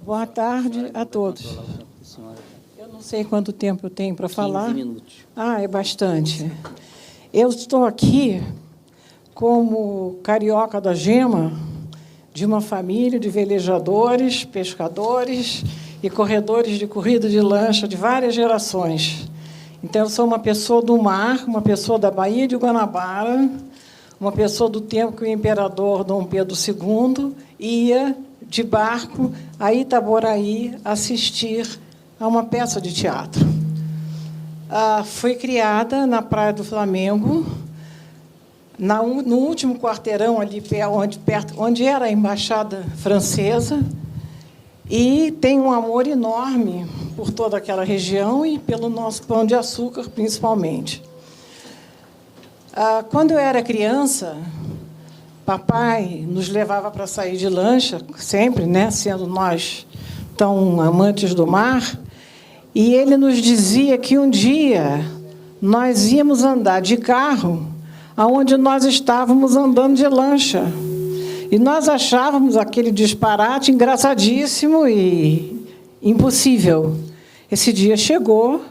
Boa tarde a todos. Eu não sei quanto tempo eu tenho para falar. 15 minutos. Ah, é bastante. Eu estou aqui como carioca da Gema, de uma família de velejadores, pescadores e corredores de corrida de lancha de várias gerações. Então, eu sou uma pessoa do mar, uma pessoa da Baía de Guanabara, uma pessoa do tempo que o imperador Dom Pedro II ia de barco a Itaboraí assistir a uma peça de teatro. Foi criada na Praia do Flamengo, no último quarteirão, ali onde era a embaixada francesa, e tem um amor enorme por toda aquela região e pelo nosso Pão de Açúcar, principalmente. Quando eu era criança, papai nos levava para sair de lancha, sempre, né, sendo nós tão amantes do mar, e ele nos dizia que um dia nós íamos andar de carro aonde nós estávamos andando de lancha. E nós achávamos aquele disparate engraçadíssimo e impossível. Esse dia chegou,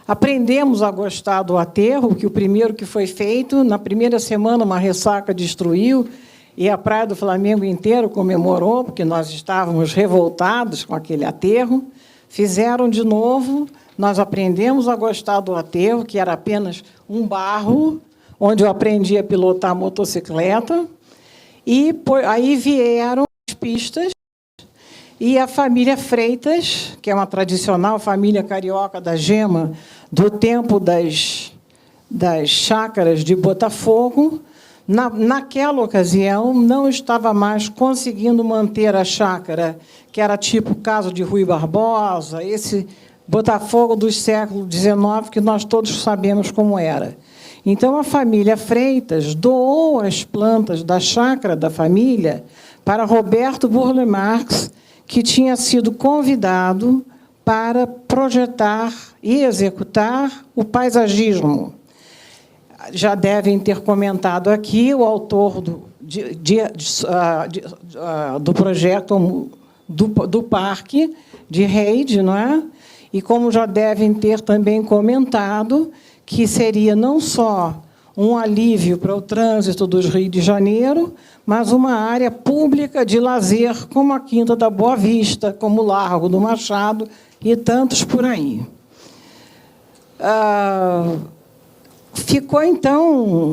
aprendemos a gostar do aterro, que o primeiro que foi feito, na primeira semana uma ressaca destruiu, e a Praia do Flamengo inteiro comemorou, porque nós estávamos revoltados com aquele aterro. Fizeram de novo, nós aprendemos a gostar do aterro, que era apenas um barro, onde eu aprendi a pilotar motocicleta, e aí vieram as pistas, e a família Freitas, que é uma tradicional família carioca da Gema, do tempo das chácaras de Botafogo, naquela ocasião, não estava mais conseguindo manter a chácara, que era tipo caso de Rui Barbosa, esse Botafogo do século XIX, que nós todos sabemos como era. Então, a família Freitas doou as plantas da chácara da família para Roberto Burle Marx, que tinha sido convidado para projetar e executar o paisagismo. Já devem ter comentado aqui o autor do projeto do parque de Reide, não é? E como já devem ter também comentado, que seria não só um alívio para o trânsito do Rio de Janeiro, mas uma área pública de lazer, como a Quinta da Boa Vista, como o Largo do Machado e tantos por aí.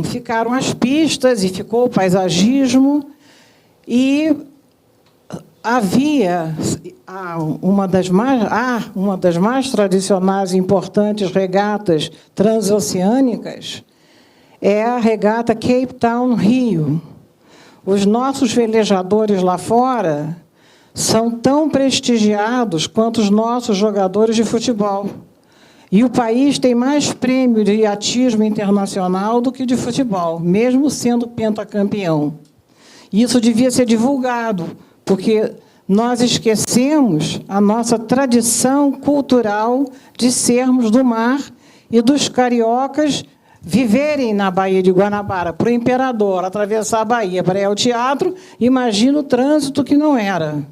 Ficaram as pistas e ficou o paisagismo, e havia uma das mais tradicionais e importantes regatas transoceânicas, é a regata Cape Town Rio. Os nossos velejadores lá fora são tão prestigiados quanto os nossos jogadores de futebol. E o país tem mais prêmio de iatismo internacional do que de futebol, mesmo sendo pentacampeão. Isso devia ser divulgado, porque nós esquecemos a nossa tradição cultural de sermos do mar e dos cariocas viverem na Baía de Guanabara. Para o imperador atravessar a Baía para ir ao teatro, imagina o trânsito que não era.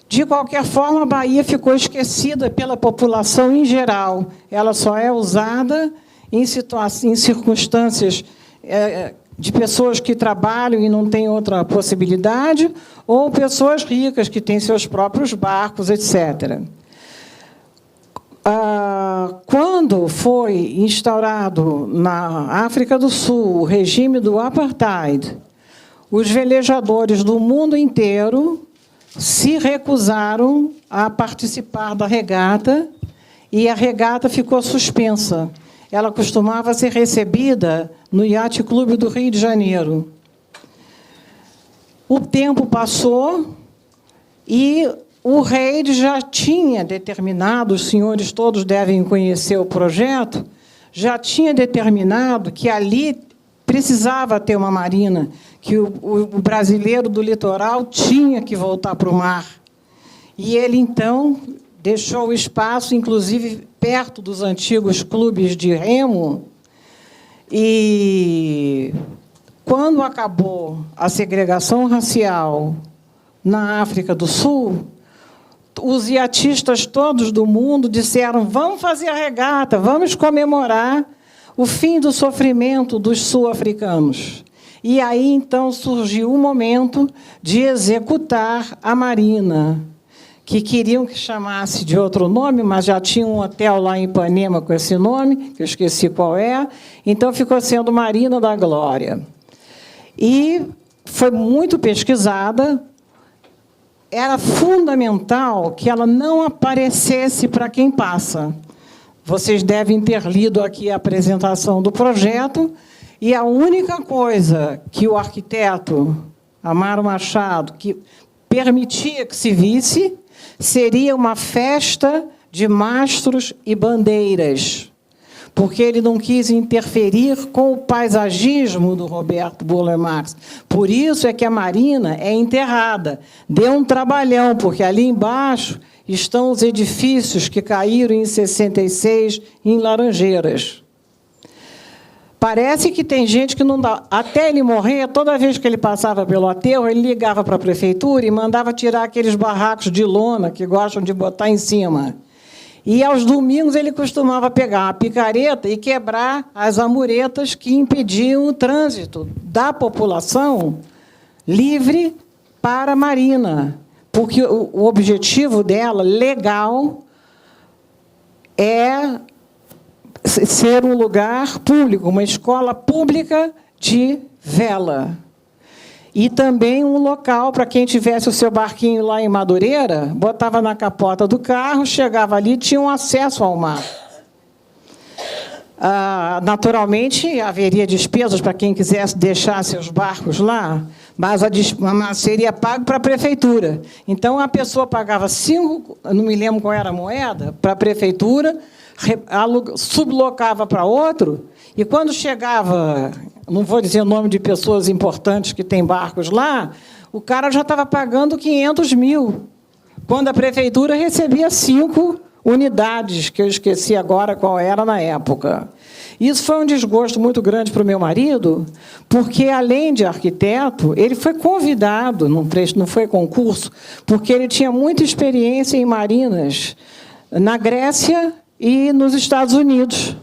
De qualquer forma, a Baía ficou esquecida pela população em geral. Ela só é usada em circunstâncias de pessoas que trabalham e não têm outra possibilidade, ou pessoas ricas que têm seus próprios barcos, etc. Quando foi instaurado na África do Sul o regime do apartheid, os velejadores do mundo inteiro se recusaram a participar da regata, e a regata ficou suspensa. Ela costumava ser recebida no Yacht Clube do Rio de Janeiro. O tempo passou e o rei já tinha determinado, os senhores todos devem conhecer o projeto, já tinha determinado que ali precisava ter uma marina, que o brasileiro do litoral tinha que voltar para o mar. E ele, então, deixou o espaço, inclusive perto dos antigos clubes de remo, e quando acabou a segregação racial na África do Sul, os iatistas todos do mundo disseram: vamos fazer a regata, vamos comemorar o fim do sofrimento dos sul-africanos. E aí, então, surgiu o momento de executar a Marina, que queriam que chamasse de outro nome, mas já tinha um hotel lá em Ipanema com esse nome, que eu esqueci qual é, então ficou sendo Marina da Glória. E foi muito pesquisada. Era fundamental que ela não aparecesse para quem passa. Vocês devem ter lido aqui a apresentação do projeto, e a única coisa que o arquiteto Amaro Machado que permitia que se visse seria uma festa de mastros e bandeiras, porque ele não quis interferir com o paisagismo do Roberto Burle Marx. Por isso é que a Marina é enterrada. Deu um trabalhão, porque ali embaixo estão os edifícios que caíram em 66 em Laranjeiras. Parece que tem gente que não dá. Até ele morrer, toda vez que ele passava pelo aterro, ele ligava para a prefeitura e mandava tirar aqueles barracos de lona que gostam de botar em cima. E, aos domingos, ele costumava pegar uma picareta e quebrar as amuretas que impediam o trânsito da população livre para a Marina, porque o objetivo dela, legal, é ser um lugar público, uma escola pública de vela. E também um local para quem tivesse o seu barquinho lá em Madureira, botava na capota do carro, chegava ali e tinha um acesso ao mar. Naturalmente, haveria despesas para quem quisesse deixar seus barcos lá, mas seria pago para a prefeitura. Então, a pessoa pagava 5, não me lembro qual era a moeda, para a prefeitura, sublocava para outro, e quando chegava, não vou dizer o nome de pessoas importantes que têm barcos lá, o cara já estava pagando 500 mil, quando a prefeitura recebia 5 unidades, que eu esqueci agora qual era na época. Isso foi um desgosto muito grande para o meu marido, porque, além de arquiteto, ele foi convidado, não foi concurso, porque ele tinha muita experiência em marinas na Grécia e nos Estados Unidos.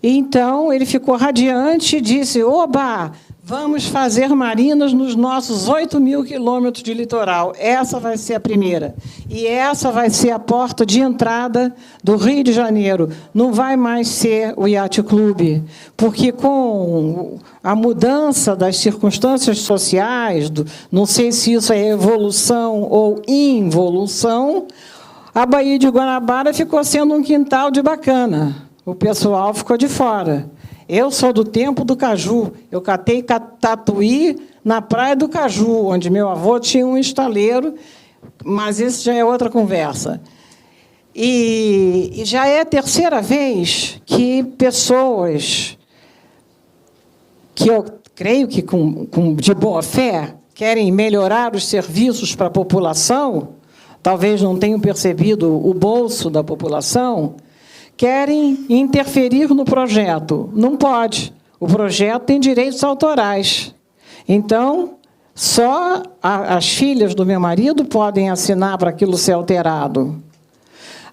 Então, ele ficou radiante e disse: oba, vamos fazer marinas nos nossos 8.000 quilômetros de litoral. Essa vai ser a primeira. E essa vai ser a porta de entrada do Rio de Janeiro. Não vai mais ser o Yacht Club, porque, com a mudança das circunstâncias sociais, não sei se isso é evolução ou involução, a Baía de Guanabara ficou sendo um quintal de bacana. O pessoal ficou de fora. Eu sou do tempo do caju. Eu catei tatuí na Praia do Caju, onde meu avô tinha um estaleiro, mas isso já é outra conversa. E já é a terceira vez que pessoas que eu creio que de boa fé querem melhorar os serviços para a população, talvez não tenham percebido o bolso da população, querem interferir no projeto. Não pode. O projeto tem direitos autorais. Então, só as filhas do meu marido podem assinar para aquilo ser alterado.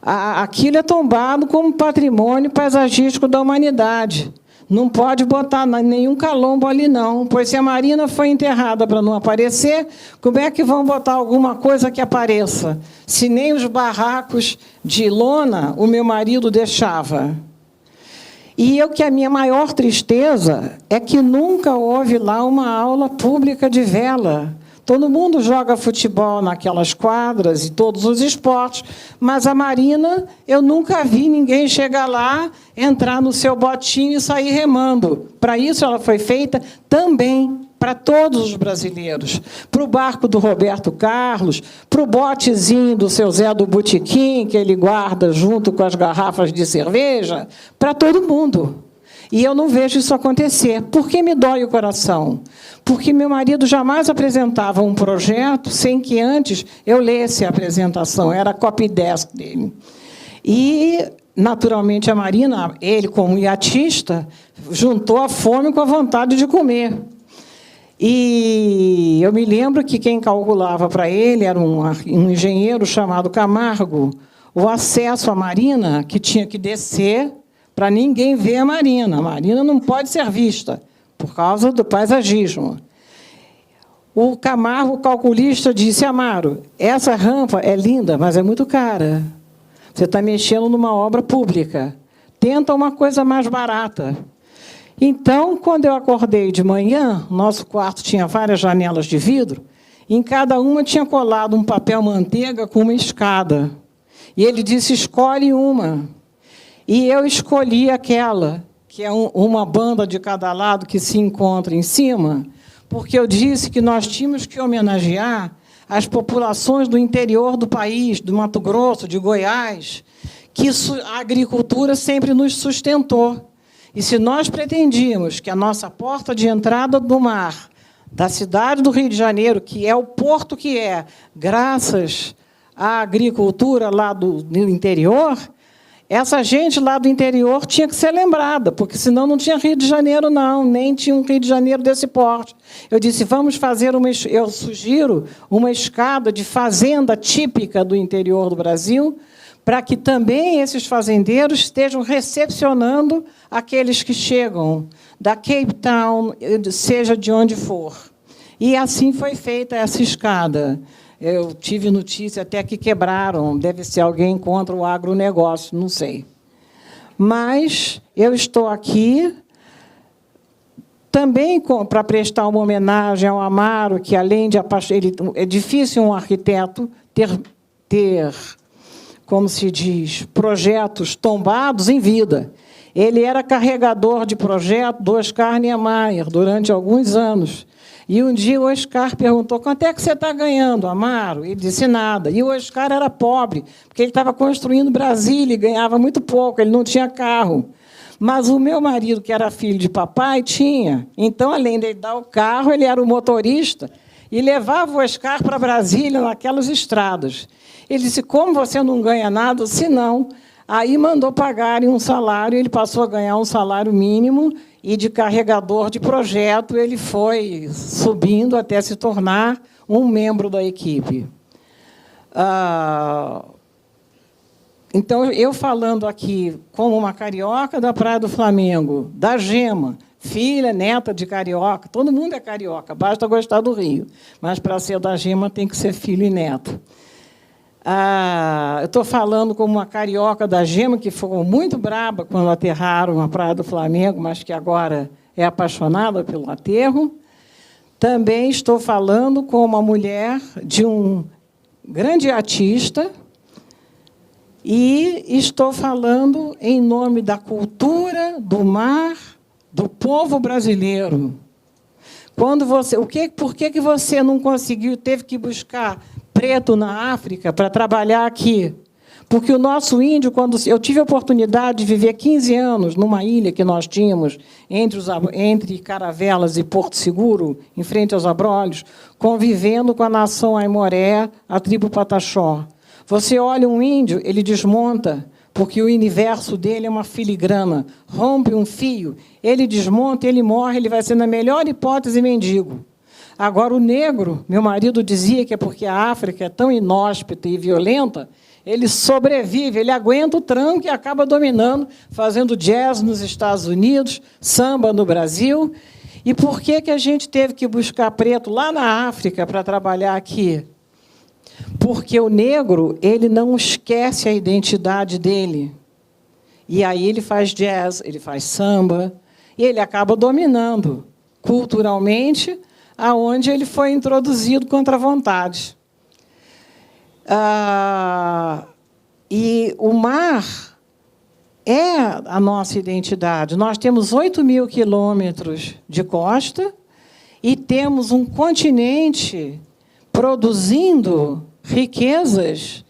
Aquilo é tombado como patrimônio paisagístico da humanidade. Não pode botar nenhum calombo ali, não, pois se a Marina foi enterrada para não aparecer, como é que vão botar alguma coisa que apareça? Se nem os barracos de lona o meu marido deixava. E que a minha maior tristeza é que nunca houve lá uma aula pública de vela. Todo mundo joga futebol naquelas quadras e todos os esportes, mas a Marina, eu nunca vi ninguém chegar lá, entrar no seu botinho e sair remando. Para isso, ela foi feita também para todos os brasileiros. Para o barco do Roberto Carlos, para o botezinho do seu Zé do Botequim, que ele guarda junto com as garrafas de cerveja, para todo mundo. E eu não vejo isso acontecer. Por que me dói o coração? Porque meu marido jamais apresentava um projeto sem que antes eu lesse a apresentação. Era a copy desk dele. E, naturalmente, a Marina, ele, como iatista, juntou a fome com a vontade de comer. E E eu me lembro que quem calculava para ele era um engenheiro chamado Camargo, o acesso à marina, que tinha que descer para ninguém ver a marina. A marina não pode ser vista, por causa do paisagismo. O Camargo, o calculista, disse: Amaro, essa rampa é linda, mas é muito cara. Você está mexendo numa obra pública. Tenta uma coisa mais barata. Então, quando eu acordei de manhã, nosso quarto tinha várias janelas de vidro, e em cada uma tinha colado um papel manteiga com uma escada. E ele disse: escolhe uma. E eu escolhi aquela, que é uma banda de cada lado que se encontra em cima, porque eu disse que nós tínhamos que homenagear as populações do interior do país, do Mato Grosso, de Goiás, que a agricultura sempre nos sustentou. E se nós pretendíamos que a nossa porta de entrada do mar, da cidade do Rio de Janeiro, que é o porto que é, graças à agricultura lá do interior, essa gente lá do interior tinha que ser lembrada, porque senão não tinha Rio de Janeiro, não, nem tinha um Rio de Janeiro desse porte. Eu disse: vamos fazer eu sugiro uma escada de fazenda típica do interior do Brasil, para que também esses fazendeiros estejam recepcionando aqueles que chegam da Cape Town, seja de onde for. E assim foi feita essa escada. Eu tive notícia até que quebraram, deve ser alguém contra o agronegócio, não sei. Mas eu estou aqui também para prestar uma homenagem ao Amaro, que, além de é difícil um arquiteto ter, como se diz, projetos tombados em vida. Ele era carregador de projeto do Oscar Niemeyer durante alguns anos. E um dia o Oscar perguntou: quanto é que você está ganhando, Amaro? Ele disse: nada. E o Oscar era pobre, porque ele estava construindo Brasília e ganhava muito pouco, ele não tinha carro. Mas o meu marido, que era filho de papai, tinha. Então, além de ele dar o carro, ele era o motorista e levava o Oscar para Brasília naquelas estradas. Ele disse: como você não ganha nada? Se não. Aí mandou pagarem um salário, ele passou a ganhar um salário mínimo, e de carregador de projeto ele foi subindo até se tornar um membro da equipe. Então, eu falando aqui como uma carioca da Praia do Flamengo, da Gema, filha, neta de carioca, todo mundo é carioca, basta gostar do Rio, mas para ser da Gema tem que ser filho e neto. Eu estou falando como uma carioca da Gema, que ficou muito braba quando aterraram a Praia do Flamengo, mas que agora é apaixonada pelo aterro. Também estou falando como uma mulher de um grande artista e estou falando em nome da cultura, do mar, do povo brasileiro. Por que você não conseguiu, teve que buscar preto na África para trabalhar aqui? Porque o nosso índio, quando eu tive a oportunidade de viver 15 anos numa ilha que nós tínhamos entre Caravelas e Porto Seguro, em frente aos Abrolhos, convivendo com a nação Aimoré, a tribo Pataxó. Você olha um índio, ele desmonta, porque o universo dele é uma filigrana, rompe um fio, ele desmonta, ele morre, ele vai ser, na melhor hipótese, mendigo. Agora, o negro, meu marido dizia que é porque a África é tão inóspita e violenta, ele sobrevive, ele aguenta o tranco e acaba dominando, fazendo jazz nos Estados Unidos, samba no Brasil. E por que a gente teve que buscar preto lá na África para trabalhar aqui? Porque o negro, ele não esquece a identidade dele. E aí ele faz jazz, ele faz samba, e ele acaba dominando culturalmente aonde ele foi introduzido contra a vontade. E o mar é a nossa identidade. Nós temos 8.000 quilômetros de costa e temos um continente produzindo riquezas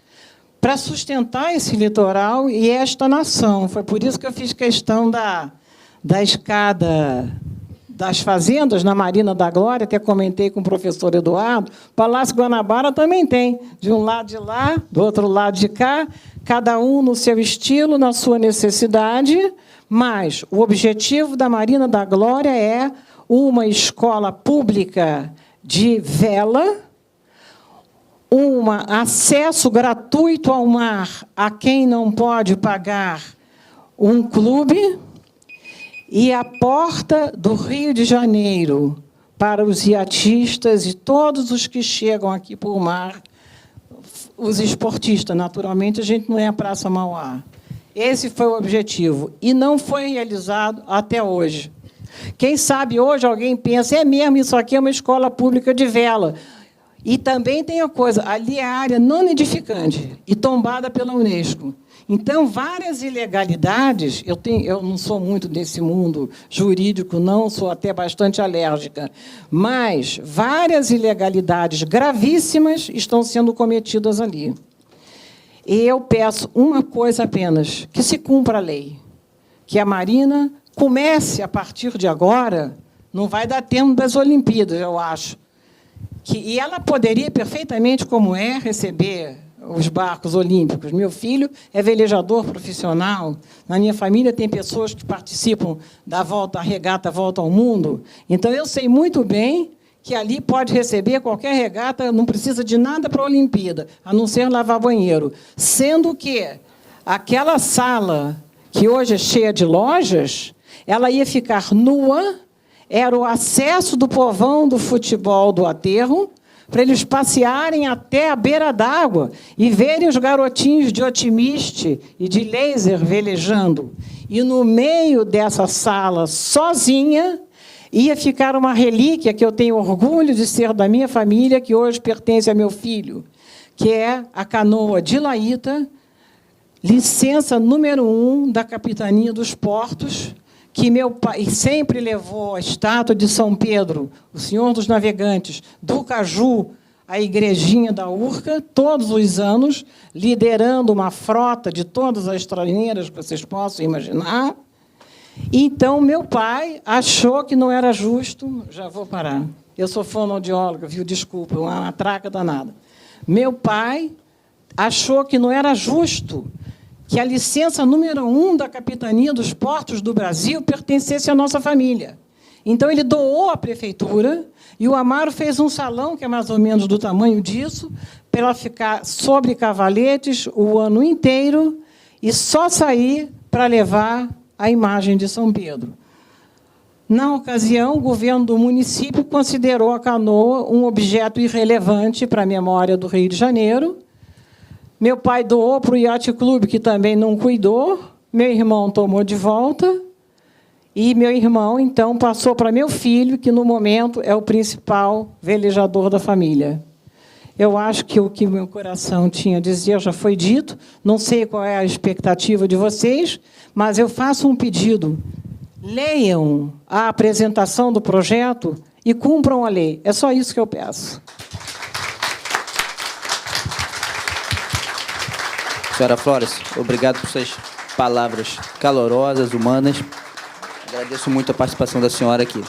para sustentar esse litoral e esta nação. Foi por isso que eu fiz questão da escada das fazendas na Marina da Glória, até comentei com o professor Eduardo. Palácio Guanabara também tem, de um lado de lá, do outro lado de cá, cada um no seu estilo, na sua necessidade, mas o objetivo da Marina da Glória é uma escola pública de vela, um acesso gratuito ao mar a quem não pode pagar um clube, e a porta do Rio de Janeiro para os iatistas e todos os que chegam aqui por mar, os esportistas. Naturalmente, a gente não é a Praça Mauá. Esse foi o objetivo, e não foi realizado até hoje. Quem sabe hoje alguém pensa, é mesmo, isso aqui é uma escola pública de vela. E também tem a coisa, ali é a área não nidificante e tombada pela Unesco. Então, várias ilegalidades, eu não sou muito desse mundo jurídico, não, sou até bastante alérgica, mas várias ilegalidades gravíssimas estão sendo cometidas ali. E eu peço uma coisa apenas, que se cumpra a lei, que a Marina comece, a partir de agora, não vai dar tempo das Olimpíadas, eu acho, e ela poderia perfeitamente, como é, receber os barcos olímpicos. Meu filho é velejador profissional. Na minha família tem pessoas que participam da volta, a regata Volta ao Mundo. Então, eu sei muito bem que ali pode receber qualquer regata, não precisa de nada para a Olimpíada, a não ser lavar banheiro. Sendo que aquela sala, que hoje é cheia de lojas, ela ia ficar nua, era o acesso do povão do futebol do aterro, para eles passearem até a beira d'água e verem os garotinhos de otimiste e de laser velejando. E, no meio dessa sala, sozinha, ia ficar uma relíquia que eu tenho orgulho de ser da minha família, que hoje pertence a meu filho, que é a canoa de Laíta, licença número 1 da Capitania dos Portos, que meu pai sempre levou a estátua de São Pedro, o Senhor dos Navegantes, do Caju, a igrejinha da Urca, todos os anos, liderando uma frota de todas as traineiras que vocês possam imaginar. Então, meu pai achou que não era justo... Já vou parar. Eu sou fonoaudióloga, viu? Desculpa, uma matraca danada. Meu pai achou que não era justo que a licença número 1 da Capitania dos Portos do Brasil pertencesse à nossa família. Então, ele doou à prefeitura, e o Amaro fez um salão, que é mais ou menos do tamanho disso, para ela ficar sobre cavaletes o ano inteiro, e só sair para levar a imagem de São Pedro. Na ocasião, o governo do município considerou a canoa um objeto irrelevante para a memória do Rio de Janeiro. Meu pai doou para o Yacht Clube, que também não cuidou. Meu irmão tomou de volta. E meu irmão, então, passou para meu filho, que, no momento, é o principal velejador da família. Eu acho que o que meu coração tinha a dizer já foi dito. Não sei qual é a expectativa de vocês, mas eu faço um pedido. Leiam a apresentação do projeto e cumpram a lei. É só isso que eu peço. Senhora Flores, obrigado por suas palavras calorosas, humanas. Agradeço muito a participação da senhora aqui.